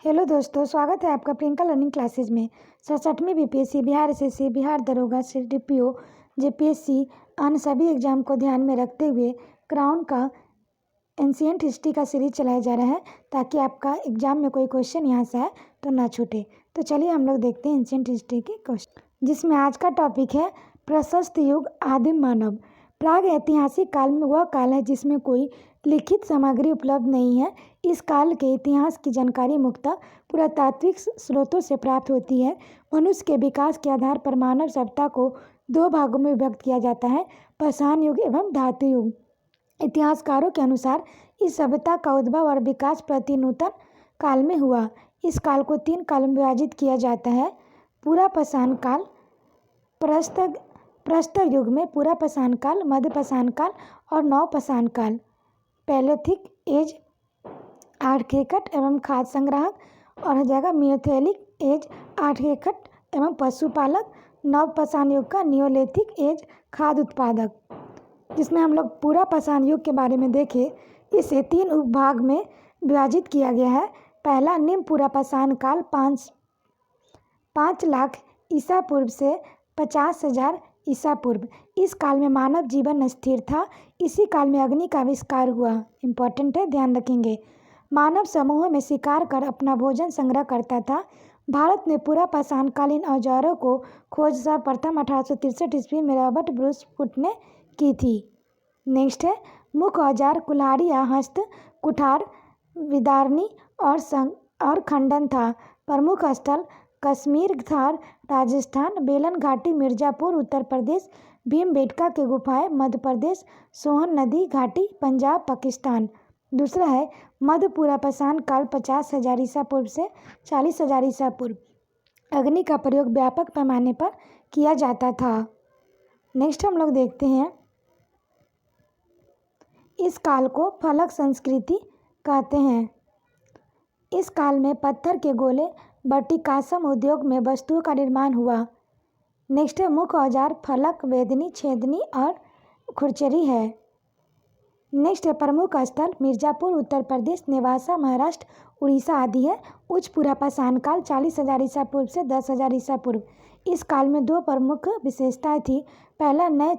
Hello दोस्तों, स्वागत है आपका प्रियंका लर्निंग क्लासेज में। 67वीं बीपीएससी, बिहार एसएससी, बिहार दरोगा, सीडीपीओ, जेपीएससी अन्य सभी एग्जाम को ध्यान में रखते हुए क्राउन का एंशिएंट हिस्ट्री का सीरीज चलाया जा रहा है ताकि आपका एग्जाम में कोई क्वेश्चन यहाँ से आए तो ना छूटे। तो चलिए हम लोग देखते हैं एंशिएंट हिस्ट्री के क्वेश्चन, जिसमें आज का टॉपिक है प्रशस्त युग, आदिम मानव। प्राग ऐतिहासिक काल में वह काल है जिसमें कोई लिखित सामग्री उपलब्ध नहीं है। इस काल के इतिहास की जानकारी मुख्यतः पुरातात्विक स्रोतों से प्राप्त होती है। मनुष्य के विकास के आधार पर मानव सभ्यता को दो भागों में विभक्त किया जाता है, पाषाण युग एवं धातु युग। इतिहासकारों के अनुसार इस सभ्यता का उद्भव और विकास प्रतिनूतन काल में हुआ। इस काल को तीन काल में विभाजित किया जाता है। पूरा पाषाण काल, प्रस्तर युग में पूरा पाषाण काल, मध्य पाषाण काल और नव पाषाण काल। पैलेथिक एज आर्कियकट एवं खाद्य संग्राहक और हो जाएगा मियोथेलिक एज आर्कियकट एवं पशुपालक। नव पाषाण युग का नियोलिथिक एज खाद्य उत्पादक। जिसमें हम लोग पूरा पाषाण युग के बारे में देखें, इसे तीन उपभाग में विभाजित किया गया है। पहला निम्न पूरा पाषाण काल 5 लाख ईसा पूर्व से 50,000 ईसा पूर्व। इस काल में मानव जीवन स्थिर था। इसी काल में अग्नि का आविष्कार हुआ। इम्पोर्टेंट है, ध्यान रखेंगे। मानव समूहों में शिकार कर अपना भोजन संग्रह करता था। भारत में पूरा पाषाणकालीन औजारों को खोज सर्वप्रथम 1863 ईस्वी में रॉबर्ट ब्रूस फुट ने की थी। नेक्स्ट है मुख्य औजार कुल्हाड़ी या हस्त, कुठार, विदारनी और खंडन था। प्रमुख स्थल कश्मीर, थार, राजस्थान, बेलन घाटी, मिर्ज़ापुर उत्तर प्रदेश, भीमबेटका के गुफाएं मध्य प्रदेश, सोहन नदी घाटी पंजाब पाकिस्तान। दूसरा है मध्य पूरा पाषाण काल 50,000 ईसा पूर्व से 40,000 ईसा पूर्व। अग्नि का प्रयोग व्यापक पैमाने पर किया जाता था। नेक्स्ट हम लोग देखते हैं, इस काल को फलक संस्कृति कहते हैं। इस काल में पत्थर के गोले बट्टिकासम उद्योग में वस्तुओं का निर्माण हुआ। नेक्स्ट है मुख्य औजार फलक, वेदनी, छेदनी और खुरचरी है। नेक्स्ट है प्रमुख स्थल मिर्ज़ापुर उत्तर प्रदेश, नेवासा महाराष्ट्र, उड़ीसा आदि है। उच्च पूरा पाषाण काल 40,000 ईसा पूर्व से 10,000 ईसा पूर्व। इस काल में दो प्रमुख विशेषताएं थी। पहला नए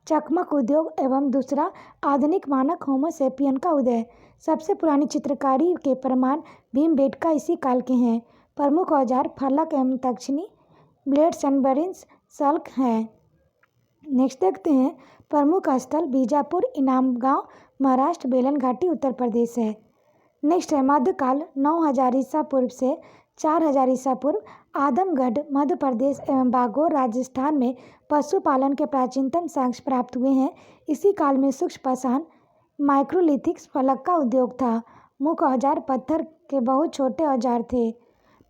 चकमक उद्योग एवं दूसरा आधुनिक मानक होमो सेपियन का उदय। सबसे पुरानी चित्रकारी के प्रमाण भीमबेटका इसी काल के हैं। प्रमुख औजार फलक एवं दक्षिणी ब्लेड्स एंड बेरिंग्स सल्क हैं। नेक्स्ट देखते हैं, प्रमुख स्थल बीजापुर, इनाम गांव महाराष्ट्र, बेलन घाटी उत्तर प्रदेश है। नेक्स्ट है मध्यकाल 9,000 ईसा पूर्व से 4,000 ईसा पूर्व। आदमगढ़ मध्य प्रदेश एवं बागोर राजस्थान में पशुपालन के प्राचीनतम साक्ष्य प्राप्त हुए हैं। इसी काल में सूक्ष्म पाषाण माइक्रोलिथिक फलक का उद्योग था। मुख्य औजार पत्थर के बहुत छोटे औजार थे।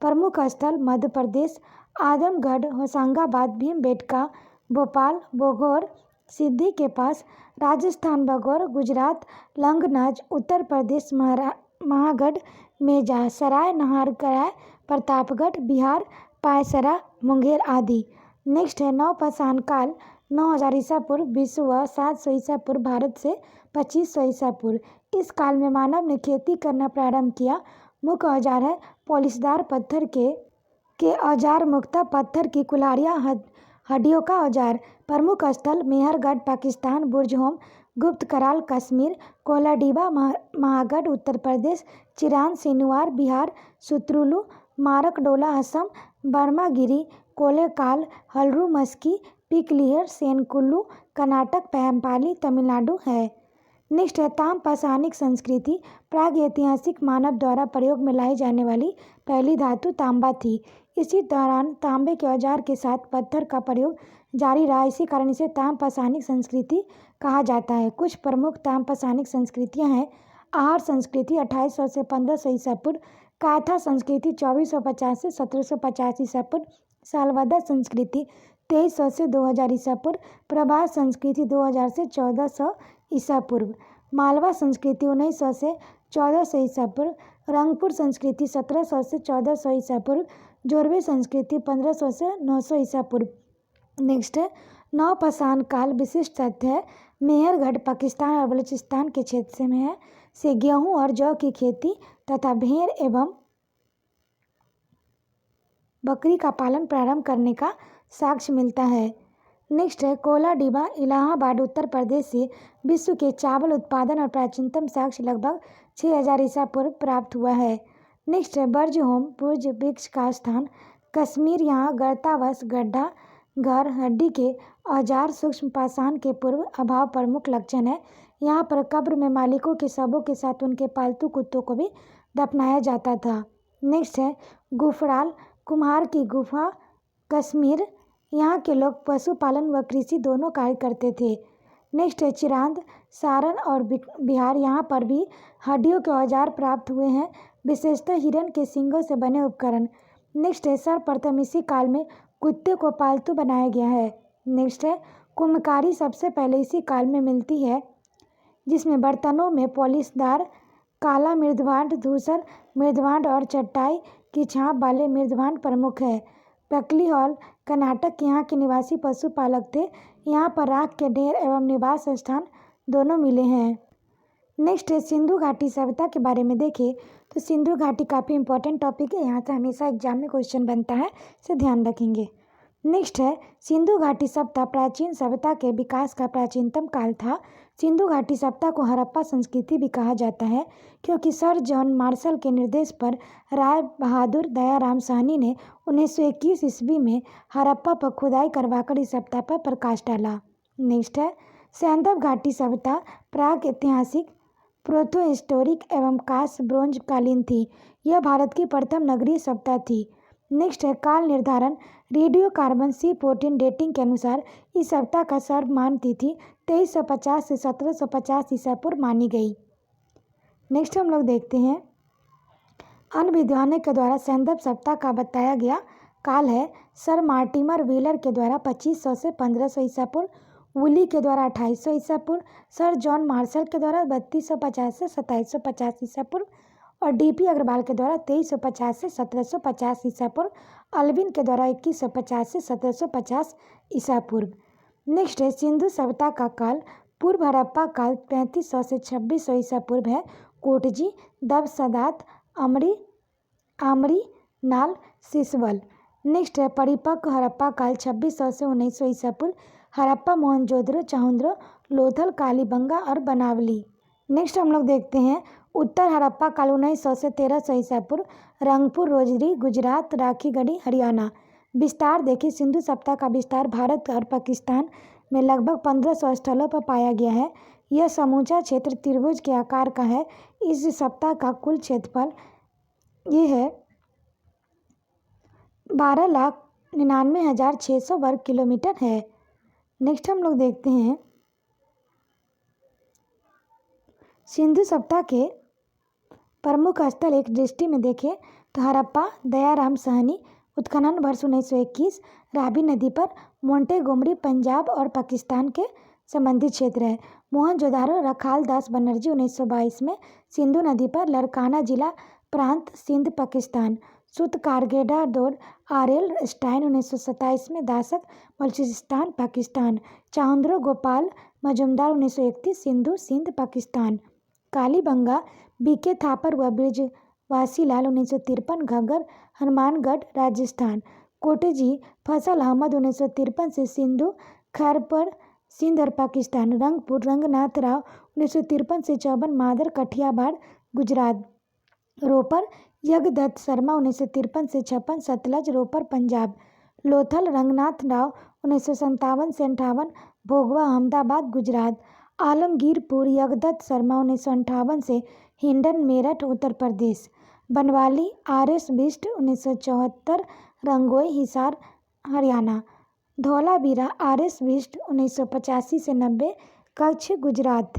प्रमुख स्थल मध्य प्रदेश आदमगढ़, होशंगाबाद, भीमबेटका, भोपाल, बोगोर सिद्धि के पास, राजस्थान बागोर, गुजरात लंगनाज, उत्तर प्रदेश महागढ़, मेजा, सराय नहारगढ़, प्रतापगढ़, बिहार पायसरा, मुंगेर आदि। नेक्स्ट है नव पाषाण काल 9,000 ईसा पूर्व विश्व व 700 ईसा पूर्व भारत से 2500 ईसा पूर्व। इस काल में मानव ने खेती करना प्रारंभ किया। मुख्य औजार है पॉलिशदार पत्थर के औजार, मुख्यतः पत्थर की कुल्हाड़ियाँ, हड्डियों का औजार। प्रमुख स्थल मेहरगढ़ पाकिस्तान, बुर्जहोम गुप्त कराल कश्मीर, कोलाडीबा महागढ़ उत्तर प्रदेश, चिरान सिनुवार बिहार, सुत्रुलु मारकडोला असम, बर्मागिरी कोलेकाल, हल्लू मस्की, पिकलिहर सेनकुल्लू कर्नाटक, पैम्पाली तमिलनाडु है। नेक्स्ट है ताम पाषाणिक संस्कृति। प्राग ऐतिहासिक मानव द्वारा प्रयोग में लाई जाने वाली पहली धातु तांबा थी। इसी दौरान तांबे के औजार के साथ पत्थर का प्रयोग जारी रहा। इसी कारण इसे ताम पाषाणिक संस्कृति कहा जाता है। कुछ प्रमुख ताम पाषाणिक संस्कृतियां हैं। आहार संस्कृति 2800 से 1500 ईसा पूर्व, काथा संस्कृति 2450 से 1750 ईसा पूर्व, सालवादा संस्कृति 2300 से 2000 ईसा पूर्व, प्रभास संस्कृति 2000 से 1400 ईसा पूर्व, मालवा संस्कृति 1900 से 1400 ईसा पूर्व, रंगपुर संस्कृति 1700 से 1400 ईसा पूर्व, जोरवे संस्कृति 1500 से 900 ईसा पूर्व। नेक्स्ट है नव पाषाण काल विशिष्ट तथ्य है। मेहरगढ़ पाकिस्तान और बलूचिस्तान के क्षेत्र में है से गेहूं और जौ की खेती तथा भेड़ एवं बकरी का पालन प्रारंभ करने का साक्ष्य मिलता है। नेक्स्ट है कोलाडिबा इलाहाबाद उत्तर प्रदेश से विश्व के चावल उत्पादन और प्राचीनतम साक्ष्य लगभग 6000 ईसा पूर्व प्राप्त हुआ है। नेक्स्ट है बर्जहोम बुर्ज वृक्ष का स्थान कश्मीर। यहाँ गर्तावश गड्ढा घर हड्डी के औजार सूक्ष्म पाषाण के पूर्व अभाव प्रमुख लक्षण है। यहाँ पर कब्र में मालिकों के शवों के साथ उनके पालतू कुत्तों को भी दफनाया जाता था। नेक्स्ट है गुफराल कुम्हार की गुफा कश्मीर। यहाँ के लोग पशुपालन व कृषि दोनों कार्य करते थे। नेक्स्ट है चिरांद सारण और बिहार। यहाँ पर भी हड्डियों के औजार प्राप्त हुए हैं, विशेषतः हिरण के सींगों से बने उपकरण। नेक्स्ट है सर्वप्रथम इसी काल में कुत्ते को पालतू बनाया गया है। नेक्स्ट है कुम्भकारी सबसे पहले इसी काल में मिलती है, जिसमें बर्तनों में पॉलिशदार काला मृदभांड धूसर मृदभांड और चटाई की छाप वाले मृदभांड प्रमुख है। पकली हॉल कर्नाटक। यहाँ के निवासी पशुपालक थे। यहाँ पर राख के ढेर एवं निवास स्थान दोनों मिले हैं। नेक्स्ट है सिंधु घाटी सभ्यता के बारे में देखें तो सिंधु घाटी काफ़ी इंपॉर्टेंट टॉपिक है, यहाँ से हमेशा एग्जाम में क्वेश्चन बनता है, इसे ध्यान रखेंगे। नेक्स्ट है सिंधु घाटी सभ्यता प्राचीन सभ्यता के विकास का प्राचीनतम काल था। सिंधु घाटी सभ्यता को हड़प्पा संस्कृति भी कहा जाता है, क्योंकि सर जॉन मार्शल के निर्देश पर राय बहादुर दयाराम साहनी ने 1921 ईस्वी में हड़प्पा पर खुदाई करवाकर इस सभ्यता पर प्रकाश डाला। नेक्स्ट है सैंधव घाटी सभ्यता प्राग ऐतिहासिक प्रोतो हिस्टोरिक एवं कांस ब्रोंज कालीन थी। यह भारत की प्रथम नगरीय सभ्यता थी। नेक्स्ट है काल निर्धारण रेडियो कार्बन C14 डेटिंग के अनुसार इस सभ्यता का सर्वमान तिथि 2350 से 1750 ईसा पूर्व मानी गई। नेक्स्ट हम लोग देखते हैं अन्य विद्वानों के द्वारा सैंधव सभ्यता का बताया गया काल है सर मार्टिमर व्हीलर के द्वारा 2500 से 1500 ईसा पूर्व, वुली के द्वारा 2800 ईसा पूर्व, सर जॉन मार्शल के द्वारा 3250 से 2750 ईसा पूर्व और D.P. अग्रवाल के द्वारा 2350 से 1750 ईसा पूर्व, अल्विन के द्वारा 2150 से 1750 ईसा पूर्व। नेक्स्ट है सिंधु सभ्यता का काल पूर्व हड़प्पा काल 3500 से 2600 ईसा पूर्व है। कोटजी दब सदात आमरी नाल सिसवल। नेक्स्ट है परिपक्व हड़प्पा काल 2600 से 1900 ईसा पूर्व। हड़प्पा मोहनजोदड़ो चाहुंद्रो लोथल कालीबंगा और बनावली। नेक्स्ट हम लोग देखते हैं उत्तर हड़प्पा काल 1900 से 1300 ईसा पूर्व। रंगपुर रोजरी गुजरात राखीगढ़ी हरियाणा। विस्तार देखिए सिंधु सभ्यता का विस्तार भारत और पाकिस्तान में लगभग 1500 स्थलों पर पाया गया है। यह समूचा क्षेत्र त्रिभुज के आकार का है। इस सभ्यता का कुल क्षेत्रफल ये है 12,99,600 वर्ग किलोमीटर है। नेक्स्ट हम लोग देखते हैं सिंधु सभ्यता के प्रमुख स्थल एक दृष्टि में देखें तो हड़प्पा दयाराम साहनी उत्खनन वर्ष 1921 रावी नदी पर मोंटेगोमरी पंजाब और पाकिस्तान के संबंधित क्षेत्र है। मोहनजोदारो रखाल दास बनर्जी 1922 में सिंधु नदी पर लड़काना जिला प्रांत सिंध पाकिस्तान। सुत कारगेडा डोर आरएल स्टाइन 1927 में दासक बलूचिस्तान पाकिस्तान। चाहुंद्रो गोपाल मजुमदार 1931 सिंधु सिंध पाकिस्तान। कालीबंगा बीके थापर व ब्रिजवासीलाल 1953 घग्गर हनुमानगढ़ राजस्थान। कोटजी फजल अहमद 1953 से सिंधु खैरपुर सिंध और पाकिस्तान। रंगपुर रंगनाथ राव 1953 से 54 मादर कठियावाड़ गुजरात। रोपर यज्ञदत्त शर्मा 1953 से 56 सतलज रोपर पंजाब। लोथल रंगनाथ राव 1957 से 58 भोगवा अहमदाबाद गुजरात। आलमगीरपुर यज्ञदत्त शर्मा 1958 से हिंडन मेरठ उत्तर प्रदेश। बनवाली RS बिष्ट 1974 रंगोई हिसार हरियाणा। धौलावीरा RS बिष्ट 1985 से 90 कच्छ गुजरात।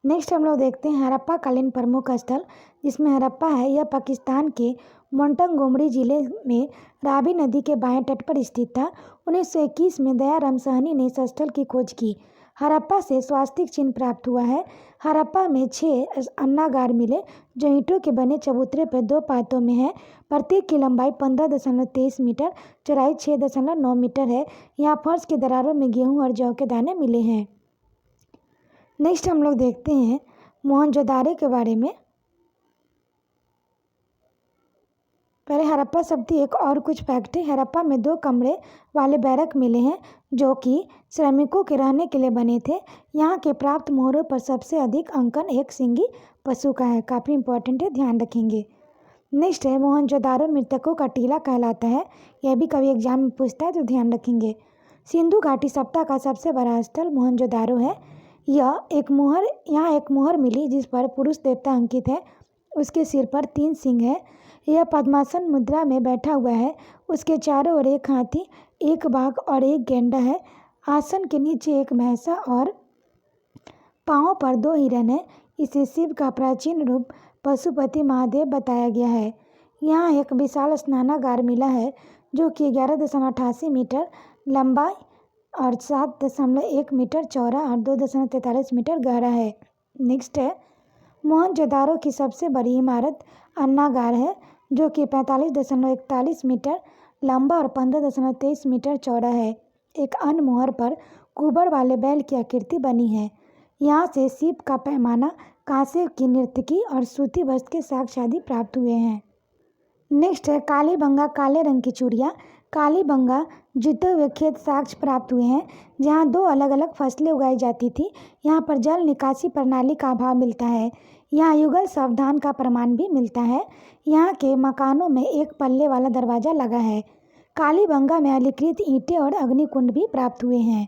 नेक्स्ट हम लोग देखते हैं हड़प्पा कालीन प्रमुख स्थल, जिसमें हड़प्पा है यह पाकिस्तान के मोंटेगोमरी जिले में रावी नदी के बाएं तट पर स्थित था। 1921 में दयाराम साहनी ने इस स्थल की खोज की। हड़प्पा से स्वास्तिक चिन्ह प्राप्त हुआ है। हड़प्पा में 6 अन्नागार मिले जो ईंटों के बने चबूतरे पर 2 पातों में है। प्रत्येक की लंबाई 15.23 मीटर, चौड़ाई 6.9 मीटर है। यहाँ फर्श की दरारों में गेहूं और जौ के दाने मिले हैं। नेक्स्ट हम लोग देखते हैं मोहनजोदारो के बारे में। पहले हड़प्पा शब्द एक और कुछ फैक्ट है। हड़प्पा में 2 कमरे वाले बैरक मिले हैं जो कि श्रमिकों के रहने के लिए बने थे। यहाँ के प्राप्त मोहरों पर सबसे अधिक अंकन एक सींगी पशु का है। काफ़ी इंपॉर्टेंट है, ध्यान रखेंगे। नेक्स्ट है मोहनजोदारो मृतकों का टीला कहलाता है। यह भी कभी एग्जाम में पूछता है तो ध्यान रखेंगे। सिंधु घाटी सभ्यता का सबसे बड़ा स्थल मोहनजोदारो है। यहाँ एक मोहर मिली जिस पर पुरुष देवता अंकित है। उसके सिर पर 3 सिंह है। यह पद्मासन मुद्रा में बैठा हुआ है। उसके चारों ओर एक हाथी, एक बाघ और एक गैंडा है। आसन के नीचे एक भैंसा और पांव पर 2 हिरण है। इसे शिव का प्राचीन रूप पशुपति महादेव बताया गया है। यहाँ एक विशाल स्नानागार मिला है जो कि 11.88 मीटर लंबा और 7.1 मीटर चौड़ा और 2.43 मीटर गहरा है। नेक्स्ट है मोहनजोदारो की सबसे बड़ी इमारत अन्नागार है जो कि 45.41 मीटर लंबा और 15.23 मीटर चौड़ा है। एक अन्य मोहर पर कुबड़ वाले बैल की आकृति बनी है। यहाँ से शिव का पैमाना, कांसे की नर्तकी और सूती वस्त्र के साक्ष्य आदि प्राप्त हुए हैं। नेक्स्ट है कालीबंगा, काले रंग की चूड़ियाँ। कालीबंगा जुते हुए खेत साक्ष्य प्राप्त हुए हैं जहाँ 2 अलग अलग फसलें उगाई जाती थी। यहाँ पर जल निकासी प्रणाली का अभाव मिलता है। यहाँ युगल सावधान का प्रमाण भी मिलता है। यहाँ के मकानों में एक पल्ले वाला दरवाज़ा लगा है। कालीबंगा में अलिकृत ईंटें और अग्निकुंड भी प्राप्त हुए हैं।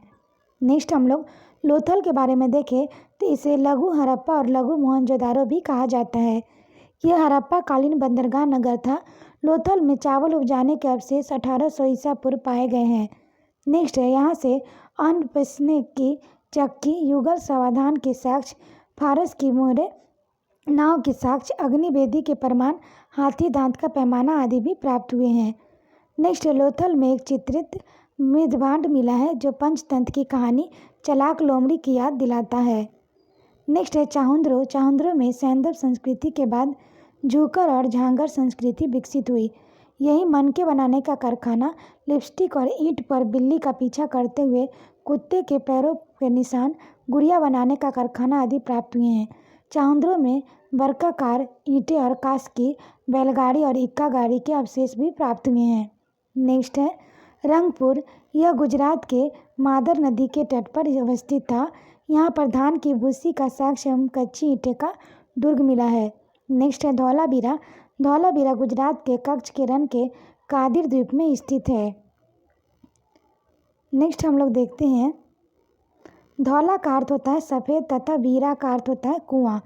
नेक्स्ट हम लोग लोथल के बारे में देखें तो इसे लघु हड़प्पा और लघु मोहनजोदारो भी कहा जाता है। यह हड़प्पा कालीन बंदरगाह नगर था। लोथल में चावल उपजाने के अवशेष 1800 ईसा पूर्व पाए गए हैं। नेक्स्ट है यहाँ से अन्न पीसने की चक्की, युगल सावधान के साक्ष्य, फारस की मोहरें, नाव के साक्ष्य, अग्निवेदी के प्रमाण, हाथी दांत का पैमाना आदि भी प्राप्त हुए हैं। नेक्स्ट लोथल में एक चित्रित मृदभांड मिला है जो पंचतंत्र की कहानी चलाक लोमड़ी की याद दिलाता है। नेक्स्ट है चाहुंद्रो। चाहुंद्रो में सैंधव संस्कृति के बाद झूकर और झांगर संस्कृति विकसित हुई। यही मनके बनाने का कारखाना, लिपस्टिक और ईंट पर बिल्ली का पीछा करते हुए कुत्ते के पैरों के निशान, गुड़िया बनाने का कारखाना आदि प्राप्त हुए हैं। चाहुंद्रो में वर्गाकार ईंटें और कांस की बैलगाड़ी और इक्का गाड़ी के अवशेष भी प्राप्त हुए हैं। नेक्स्ट है रंगपुर। यह गुजरात के मादर नदी के तट पर अवस्थित था। यहाँ पर धान की भूसी का साक्ष्य एवं कच्ची ईंटें का दुर्ग मिला है। नेक्स्ट है धौलावीरा। धौलावीरा गुजरात के कच्छ के रण के कादिर द्वीप में स्थित है। नेक्स्ट हम लोग देखते हैं धौला का अर्थ होता है सफ़ेद तथा वीरा का अर्थ होता है कुआं।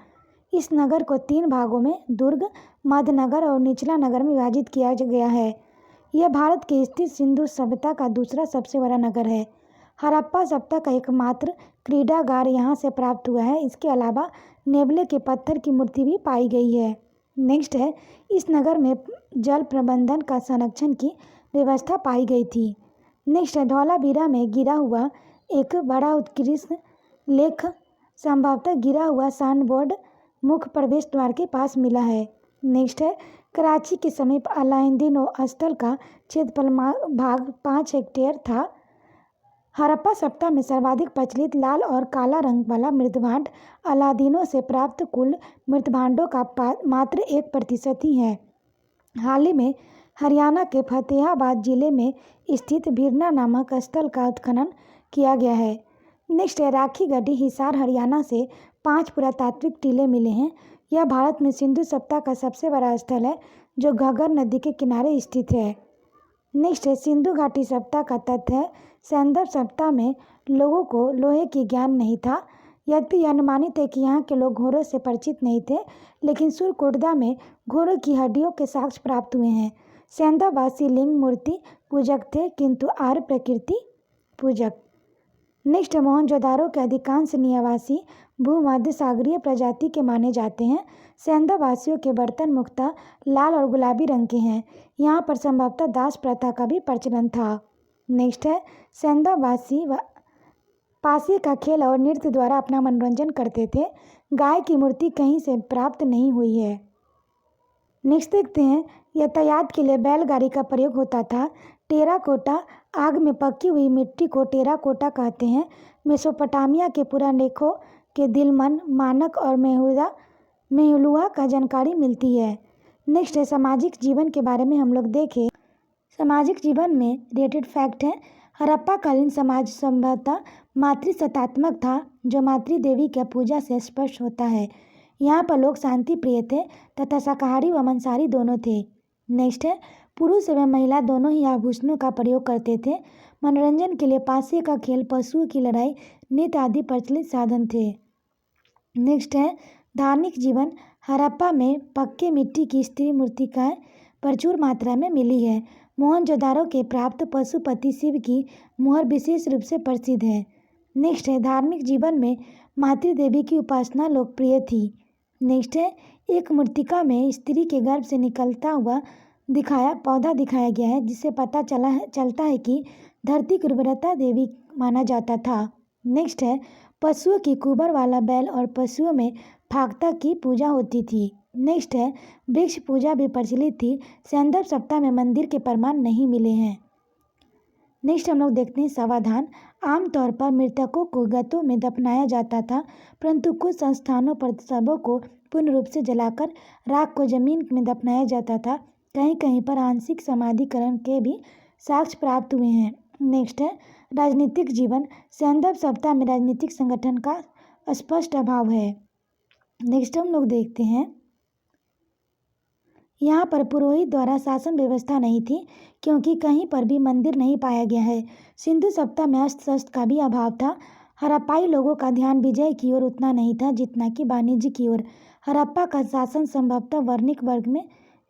इस नगर को 3 भागों में दुर्ग, मध्य नगर और निचला नगर में विभाजित किया गया है। यह भारत के स्थित सिंधु सभ्यता का दूसरा सबसे बड़ा नगर है। हड़प्पा सभ्यता का एकमात्र क्रीडागार यहाँ से प्राप्त हुआ है। इसके अलावा नेवले के पत्थर की मूर्ति भी पाई गई है। नेक्स्ट है इस नगर में जल प्रबंधन का संरक्षण की व्यवस्था पाई गई थी। नेक्स्ट है धौलावीरा में गिरा हुआ एक बड़ा उत्कृष्ट लेख संभवतः गिरा हुआ साइनबोर्ड मुख्य प्रवेश द्वार के पास मिला है। नेक्स्ट है कराची के समीप अलाउद्दीन स्थल का क्षेत्रफल भाग 5 हेक्टेयर था। हड़प्पा सभ्यता में सर्वाधिक प्रचलित लाल और काला रंग वाला मृदभांड अलादीनों से प्राप्त कुल मृदभांडों का मात्र 1% ही है। हाल ही में हरियाणा के फतेहाबाद जिले में स्थित भीरना नामक स्थल का उत्खनन किया गया है। नेक्स्ट है राखी गढ़ी। हिसार हरियाणा से 5 पुरातात्विक टीले मिले हैं। यह भारत में सिंधु सभ्यता का सबसे बड़ा स्थल है जो घग्गर नदी के किनारे स्थित है। नेक्स्ट है सिंधु घाटी सभ्यता का तथ्य है सैंधव सभ्यता में लोगों को लोहे की ज्ञान नहीं था। यद्यपि यह अनुमानित है कि यहाँ के लोग घोड़ों से परिचित नहीं थे, लेकिन सुरकोटदा में घोड़ों की हड्डियों के साक्ष्य प्राप्त हुए हैं। सैंधववासी लिंग मूर्ति पूजक थे किंतु आर्य प्रकृति पूजक। नेक्स्ट मोहनजोदारो के अधिकांश निवासी भूमध्य सागरीय प्रजाति के माने जाते हैं। सैंधववासियों के बर्तन मुख्यतः लाल और गुलाबी रंग के हैं। यहाँ पर संभवतः दास प्रथा का भी प्रचलन था। नेक्स्ट है सैंधववासी पासी का खेल और नृत्य द्वारा अपना मनोरंजन करते थे। गाय की मूर्ति कहीं से प्राप्त नहीं हुई है। नेक्स्ट देखते हैं यातायात के लिए बैलगाड़ी का प्रयोग होता था। टेराकोटा आग में पकी हुई मिट्टी को टेराकोटा कहते हैं। मेसोपोटामिया के पुरालेखों के दिलमन, मानक और मेहुलुआ का जानकारी मिलती है। नेक्स्ट है सामाजिक जीवन के बारे में हम लोग देखें। सामाजिक जीवन में रिलेटेड फैक्ट है, हड़प्पाकालीन समाज संभवतः मातृसत्तात्मक था, जो मातृ देवी की पूजा से स्पष्ट होता है। यहाँ पर लोग शांति प्रिय थे तथा शाकाहारी व मांसाहारी दोनों थे। नेक्स्ट है पुरुष एवं महिला दोनों ही आभूषणों का प्रयोग करते थे। मनोरंजन के लिए पासे का खेल, पशुओं की लड़ाई, नृत्य आदि प्रचलित साधन थे। नेक्स्ट है धार्मिक जीवन। हड़प्पा में पक्के मिट्टी की स्त्री मूर्तिकाएं प्रचुर मात्रा में मिली है। मोहनजोदाड़ो के प्राप्त पशुपति शिव की मुहर विशेष रूप से प्रसिद्ध है। नेक्स्ट है धार्मिक जीवन में मातृ देवी की उपासना लोकप्रिय थी। नेक्स्ट है एक मूर्तिका में स्त्री के गर्भ से निकलता हुआ पौधा दिखाया गया है, जिससे पता चलता है कि धरती की उर्वरता देवी माना जाता था। नेक्स्ट है पशुओं की कुबर वाला बैल और पशुओं में फागता की पूजा होती थी। नेक्स्ट है वृक्ष पूजा भी प्रचलित थी। सैंदव सप्ताह में मंदिर के प्रमाण नहीं मिले हैं। नेक्स्ट हम लोग देखते हैं समाधान। आमतौर पर मृतकों को गतों में दफनाया जाता था, परंतु कुछ संस्थानों पर शवों को पूर्ण रूप से जलाकर राख को जमीन में दफनाया जाता था। कहीं कहीं पर आंशिक समाधिकरण के भी साक्ष्य प्राप्त हुए हैं। नेक्स्ट है राजनीतिक जीवन। सैंदव सप्ताह में राजनीतिक संगठन का स्पष्ट अभाव है। नेक्स्ट हम लोग देखते हैं, यहाँ पर पुरोहित द्वारा शासन व्यवस्था नहीं थी, क्योंकि कहीं पर भी मंदिर नहीं पाया गया है। सिंधु सप्ताह में अस्त्र शस्त्र का भी अभाव था। हड़प्पाई लोगों का ध्यान विजय की ओर उतना नहीं था जितना कि वाणिज्य की ओर। हड़प्पा का शासन संभवतः वर्णिक वर्ग में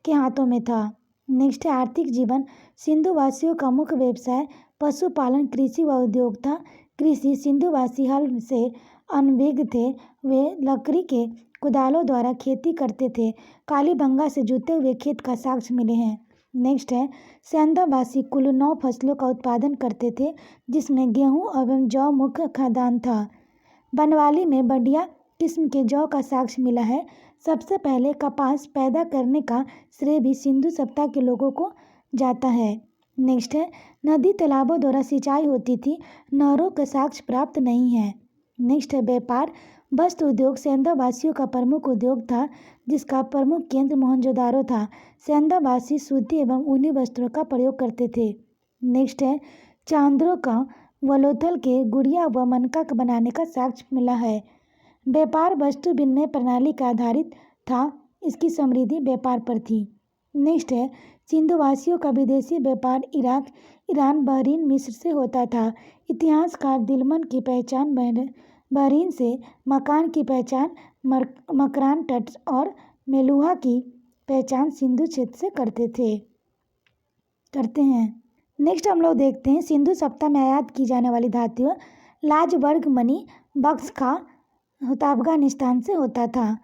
के हाथों में था। नेक्स्ट है आर्थिक जीवन। सिंधुवासियों का मुख्य व्यवसाय पशुपालन, कृषि व उद्योग था। कृषि सिंधुवासी हल से अनभिज्ञ थे। वे लकड़ी के कुदालों द्वारा खेती करते थे। कालीबंगा से जुते हुए खेत का साक्ष्य मिले हैं। नेक्स्ट है सैंदववासी कुल 9 फसलों का उत्पादन करते थे, जिसमें गेहूं एवं जौ मुख्य खाद्यान्न था। बनवाली में बढ़िया किस्म के जौ का साक्ष्य मिला है। सबसे पहले कपास पैदा करने का श्रेय भी सिंधु सप्ताह के लोगों को जाता है। नेक्स्ट है नदी तालाबों द्वारा सिंचाई होती थी। नहरों का साक्ष्य प्राप्त नहीं है। नेक्स्ट है व्यापार। वस्त्र उद्योग सैंदववासियों का प्रमुख उद्योग था, जिसका प्रमुख केंद्र मोहनजोदाड़ो था। सैंदववासी सूती एवं ऊनी वस्त्रों का प्रयोग करते थे। नेक्स्ट है चांद्रों का वलोथल के गुड़िया व मनका का बनाने का साक्ष्य मिला है। व्यापार वस्तु विनिमय प्रणाली का आधारित था। इसकी समृद्धि व्यापार पर थी। नेक्स्ट है सिंधुवासियों का विदेशी व्यापार इराक, ईरान, बहरीन, मिस्र से होता था। इतिहासकार दिलमन की पहचान बहरीन से, मकान की पहचान मकरान तट और मेलुहा की पहचान सिंधु क्षेत्र से करते हैं। नेक्स्ट हम लोग देखते हैं सिंधु सप्ताह में आयात की जाने वाली धातुएं। लाजवर्ग मणि बक्स का होता अफगानिस्तान से होता था,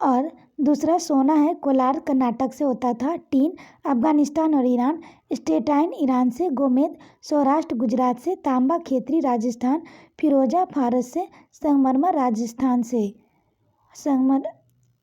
और दूसरा सोना है कोलार कर्नाटक से होता था। टीन अफगानिस्तान और ईरान, स्टेटाइन ईरान से, गोमेद सौराष्ट्र गुजरात से, तांबा खेतरी राजस्थान, फिरोजा फारस से, संगमरमर राजस्थान से,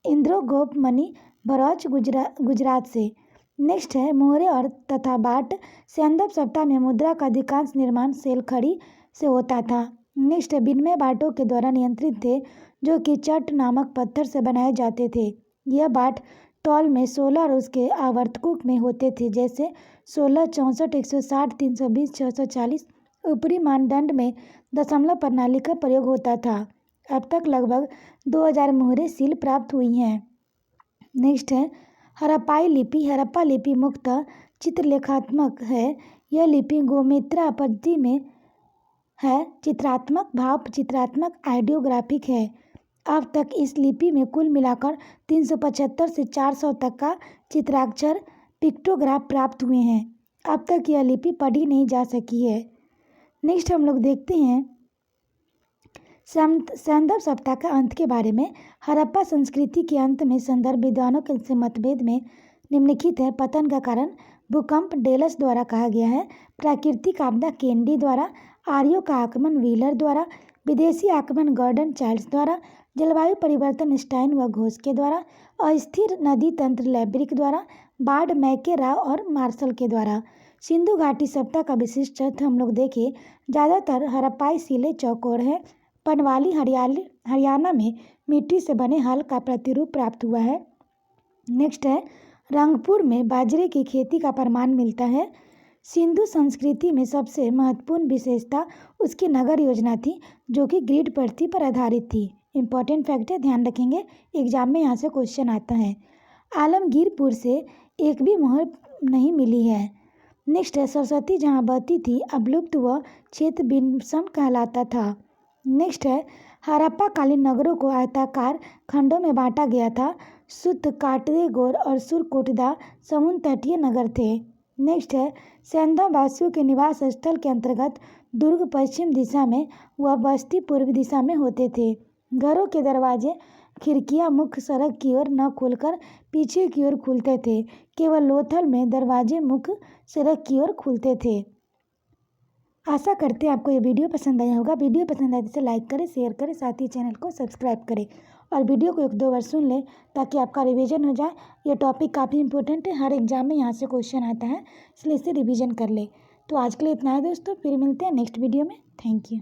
इंद्रोगोप मणि भरौच गुजरात से। नेक्स्ट है मोहरे और तथा बाट। सैंदव सप्ताह में मुद्रा का अधिकांश निर्माण सेलखड़ी से होता था। नेक्स्ट है विनिमय बाटों के द्वारा नियंत्रित थे, जो कि चट नामक पत्थर से बनाए जाते थे। यह बाट तौल में 16 और उसके आवर्तकों में होते थे, जैसे 16, 64, 160, 320, 640। ऊपरी मानदंड में दशमलव प्रणाली का प्रयोग होता था। अब तक लगभग 2000 मोहरे सील प्राप्त हुई हैं। नेक्स्ट है हड़प्पाई लिपि। हड़प्पा लिपि मुख्यतः चित्रलेखात्मक है। यह लिपि गोमित्रा पद्धति में है। चित्रात्मक, भाव चित्रात्मक, आइडियोग्राफिक है। अब तक इस लिपि में कुल मिलाकर 375 से 400 तक का चित्राक्षर पिक्टोग्राफ प्राप्त हुए हैं। अब तक यह लिपि पढ़ी नहीं जा सकी है। नेक्स्ट हम लोग देखते हैं सैंदव सप्ताह का अंत के बारे में। हड़प्पा संस्कृति के अंत में संदर्भ विद्वानों के से मतभेद में निम्नलिखित है। पतन का कारण भूकंप डेलस द्वारा कहा गया है। प्राकृतिक आपदा केंडी द्वारा, आर्यों का आक्रमण व्हीलर द्वारा, विदेशी आक्रमण गॉर्डन चार्ल्स द्वारा, जलवायु परिवर्तन स्टाइन व घोष के द्वारा, अस्थिर नदी तंत्र लैब्रिक द्वारा, बाढ़ मैके राव और मार्शल के द्वारा। सिंधु घाटी सप्ताह का विशिष्ट तथ्य हम लोग देखें, ज़्यादातर हड़प्पाई सिले चौकोर है। बनवाली हरियाणा में मिट्टी से बने हल का प्रतिरूप प्राप्त हुआ है। नेक्स्ट है रंगपुर में बाजरे की खेती का प्रमाण मिलता है। सिंधु संस्कृति में सबसे महत्वपूर्ण विशेषता उसकी नगर योजना थी, जो कि ग्रिड पद्धति पर आधारित थी। इम्पॉर्टेंट फैक्ट है, ध्यान रखेंगे, एग्जाम में यहाँ से क्वेश्चन आता है। आलमगीरपुर से एक भी मोहर नहीं मिली है। नेक्स्ट है, सरस्वती जहाँ बहती थी अब लुप्त वह क्षेत्र बिनसम कहलाता था। नेक्स्ट है, हड़प्पा कालीन नगरों को आयताकार खंडों में बांटा गया था। सुत, काटरेगोर और सुरकोटदा समुद्र तटीय नगर थे। नेक्स्ट है, सेंधा वासियों के निवास स्थल के अंतर्गत दुर्ग पश्चिम दिशा में व बस्ती पूर्व दिशा में होते थे। घरों के दरवाजे खिड़कियां मुख्य सड़क की ओर न खुलकर पीछे की ओर खुलते थे। केवल लोथल में दरवाजे मुख्य सड़क की ओर खुलते थे। आशा करते हैं आपको ये वीडियो पसंद आया होगा। वीडियो पसंद आए तो इसे लाइक करें, शेयर करें, साथ ही चैनल को सब्सक्राइब करें और वीडियो को 1-2 बार सुन लें ताकि आपका रिवीजन हो जाए। ये टॉपिक काफ़ी इंपॉर्टेंट है, हर एग्जाम में यहाँ से क्वेश्चन आता है, इसलिए इसे रिवीजन कर ले। तो आज के लिए इतना है दोस्तों, फिर मिलते हैं नेक्स्ट वीडियो में। Thank you.